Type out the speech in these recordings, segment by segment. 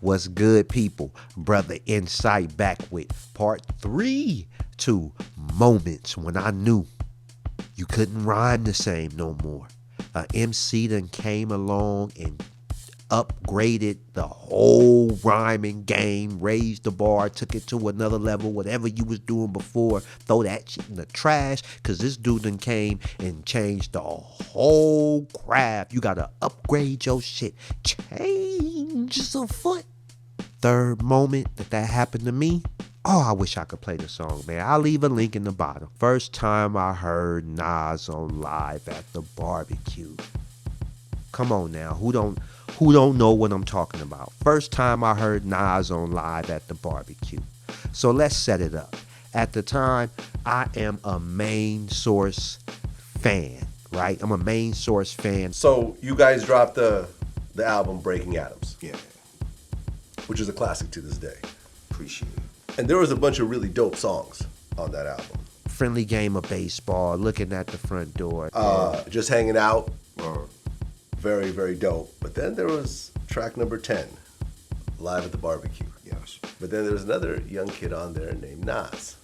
What's good, people? Brother Insight back with part 3 to moments when I knew you couldn't rhyme the same no more. A MC done came along and upgraded the whole rhyming game, raised the bar, took it to another level. Whatever you was doing before, throw that shit in the trash, because this dude done came and changed the whole craft. You gotta upgrade your shit. Change a foot. Third moment that happened to me. Oh, I wish I could play the song, man. I'll leave a link in the bottom. First time I heard Nas on Live at the BBQ. Come on now, who don't know what I'm talking about? First time I heard Nas on Live at the BBQ. So let's set it up. At the time, I am a Main Source fan, right? I'm a Main Source fan. So you guys dropped the album Breaking Atoms. Yeah. Which is a classic to this day. Appreciate it. And there was a bunch of really dope songs on that album. Friendly Game of Baseball, Looking at the Front Door. Just Hanging Out. Very, very dope. But then there was track number 10, Live at the BBQ. Yes. But then there was another young kid on there named Nas.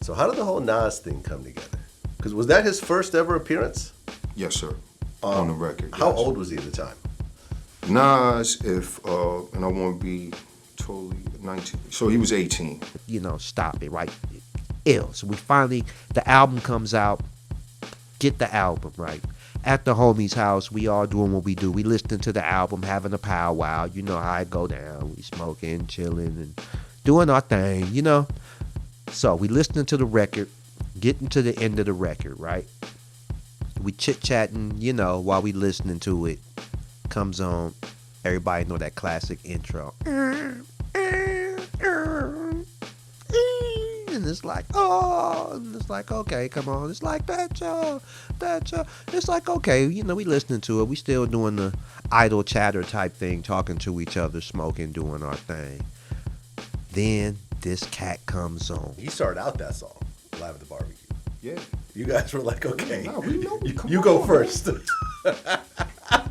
So how did the whole Nas thing come together? Because was that his first ever appearance? Yes, sir. On the record. How yes. old was he at the time? Nas, and I want to be totally 19. So he was 18. You know, stop it, right? Ill. So we finally, the album comes out. Get the album, right? At the homie's house, we all doing what we do. We listening to the album, having a powwow. You know how it go down. We smoking, chilling, and doing our thing, you know? So we listening to the record, getting to the end of the record, right? We chit-chatting, you know, while we listening to it. Comes on. Everybody know that classic intro. And it's like, oh, and it's like, okay, come on. It's like that, y'all. It's like, okay, you know, we listening to it. We still doing the idle chatter type thing, talking to each other, smoking, doing our thing. Then this cat comes on. He started out that song, Live at the BBQ. Yeah. You guys were like, okay, No, we know. you go first.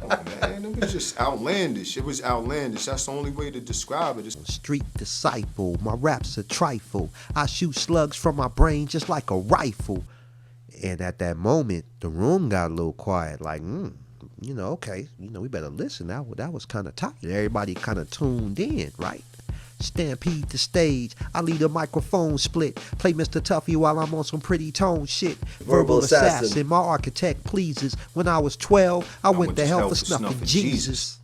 Oh, man, it was just outlandish. It was outlandish. That's the only way to describe it. Street disciple, my rap's a trifle. I shoot slugs from my brain just like a rifle. And at that moment, the room got a little quiet, like, you know, okay, you know, we better listen. That was kind of tight. Everybody kind of tuned in, right? Stampede the stage. I leave the microphone split. Play Mr. Tuffy while I'm on some pretty tone shit. Verbal assassin. My architect pleases. When I was 12, I went to hell for snuffing Jesus.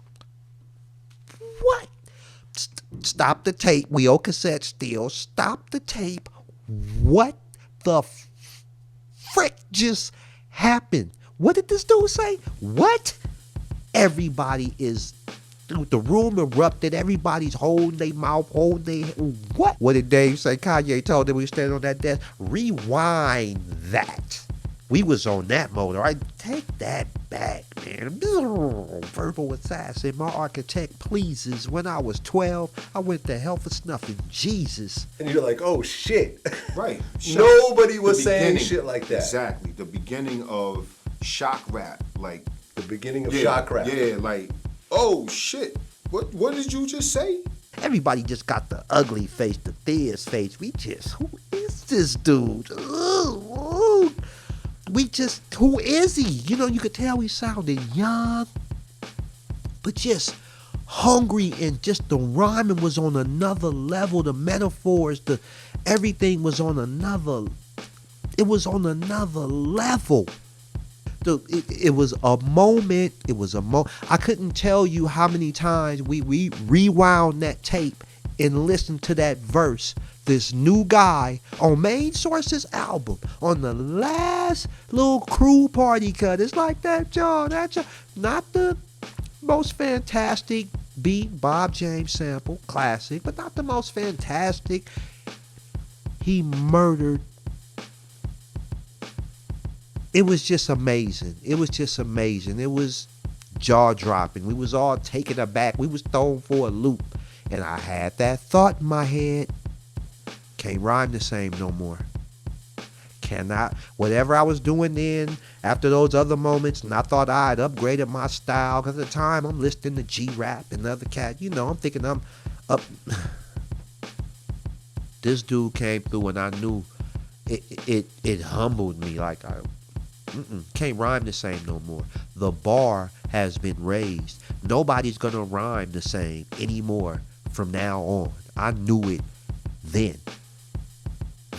What? Stop the tape. We owe cassette still. Stop the tape. What the frick just happened? What did this dude say? What? Everybody is... The room erupted. Everybody's holding their mouth, holding their... What? What did Dave say? Kanye told them we stand on that desk. Rewind that. We was on that mode, all right? Take that back, man. Verbal assassin. My architect pleases. When I was 12, I went to hell for snuffing Jesus. And you're like, oh, shit. Right. Nobody was saying shit like that. Exactly. The beginning of shock rap. Like the beginning of shock rap. Yeah, like... Oh shit! What did you just say? Everybody just got the ugly face, the fierce face. Who is this dude? Ooh. Who is he? You know, you could tell he sounded young, but just hungry, and just the rhyming was on another level. The metaphors, everything was on another. It was on another level. It was a moment. I couldn't tell you how many times we rewound that tape and listened to that verse. This new guy on Main Source's album on the last little crew party cut. It's like that, y'all. Not the most fantastic beat, Bob James sample, classic, but not the most fantastic. He murdered. It was just amazing. It was jaw-dropping. We was all taken aback. We was thrown for a loop. And I had that thought in my head. Can't rhyme the same no more. Cannot. Whatever I was doing then, after those other moments, and I thought I had upgraded my style, because at the time I'm listening to G.O.A.T and other cat. I'm thinking I'm up. This dude came through and I knew it humbled me. Like, I can't rhyme the same no more. The bar has been raised. Nobody's gonna rhyme the same anymore from now on. I knew it then.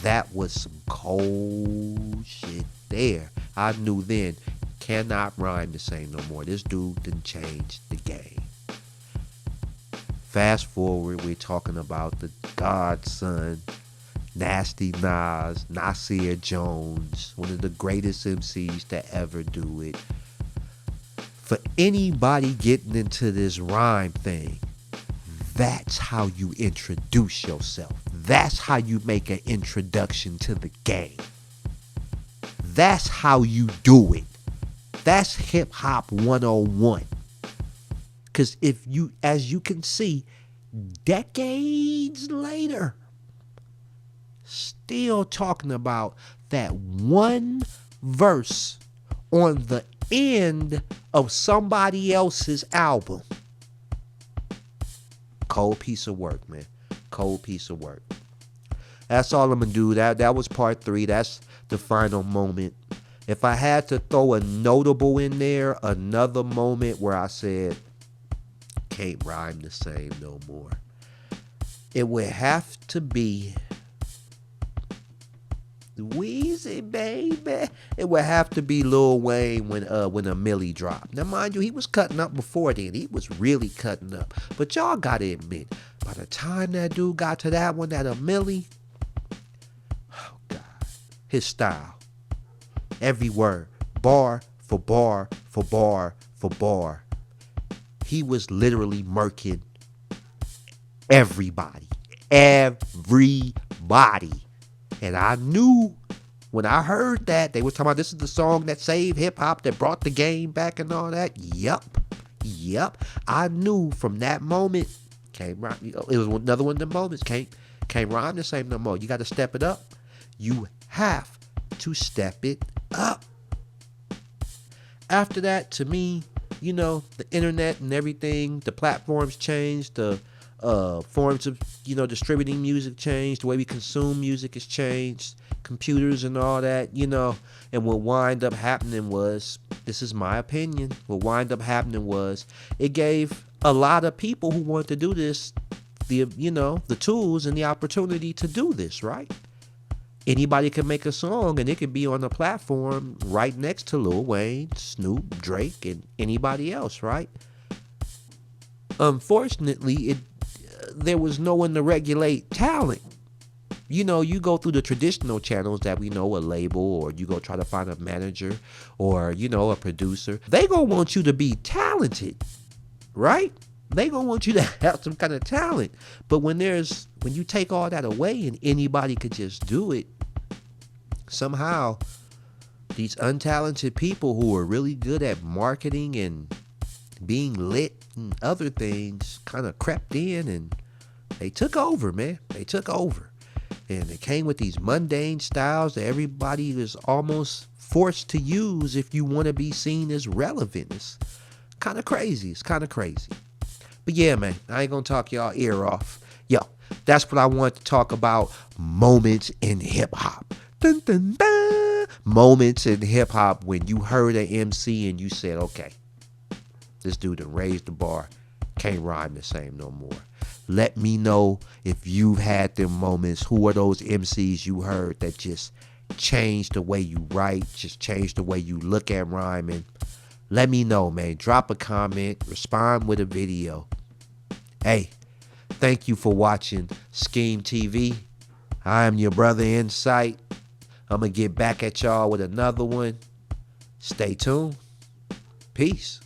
That was some cold shit there. I knew then, cannot rhyme the same no more. This dude didn't change the game. Fast forward, we're talking about the godson, Nasty Nas, Nasir Jones, one of the greatest MCs to ever do it. For anybody getting into this rhyme thing, that's how you introduce yourself. That's how you make an introduction to the game. That's how you do it. That's hip hop 101. Because as you can see, decades later, still talking about that one verse on the end of somebody else's album. Cold piece of work, man. Cold piece of work. That's all I'm gonna do. That was part 3. That's the final moment. If I had to throw a notable in there, another moment where I said, can't rhyme the same no more, it would have to be Weezy, baby. It would have to be Lil Wayne when a Millie dropped. Now, mind you, he was cutting up before then. He was really cutting up. But y'all gotta admit, by the time that dude got to that one, that a Millie, oh God, his style, every word, bar for bar for bar for bar. He was literally murking everybody. Everybody. And I knew when I heard that, they were talking about this is the song that saved hip hop, that brought the game back and all that. Yup. I knew from that moment, can't rhyme. It was another one of the moments. Can't rhyme the same no more. You got to step it up. You have to step it up. After that, to me, the internet and everything, the platforms changed, the forms of, distributing music changed, the way we consume music has changed, computers and all that, and what wind up happening was, this is my opinion, what wind up happening was, it gave a lot of people who wanted to do this, the tools and the opportunity to do this, right? Anybody can make a song and it could be on a platform right next to Lil Wayne, Snoop, Drake, and anybody else, right? Unfortunately, there was no one to regulate talent. You go through the traditional channels that we know, a label, or you go try to find a manager or, a producer. They gonna want you to be talented, right? They gonna want you to have some kind of talent. But when you take all that away and anybody could just do it, somehow these untalented people who are really good at marketing and being lit and other things kind of crept in and they took over, man. They took over. And it came with these mundane styles that everybody is almost forced to use if you want to be seen as relevant. It's kind of crazy. But yeah, man, I ain't going to talk y'all ear off. Yo, that's what I want to talk about. Moments in hip hop. Dun, dun, dun. Moments in hip hop when you heard an MC and you said, okay, this dude done raised the bar. Can't rhyme the same no more. Let me know if you've had them moments. Who are those MCs you heard that just changed the way you write, just changed the way you look at rhyming? Let me know, man. Drop a comment, respond with a video. Hey, thank you for watching Scheme TV. I am your brother Insight. I'm going to get back at y'all with another one. Stay tuned. Peace.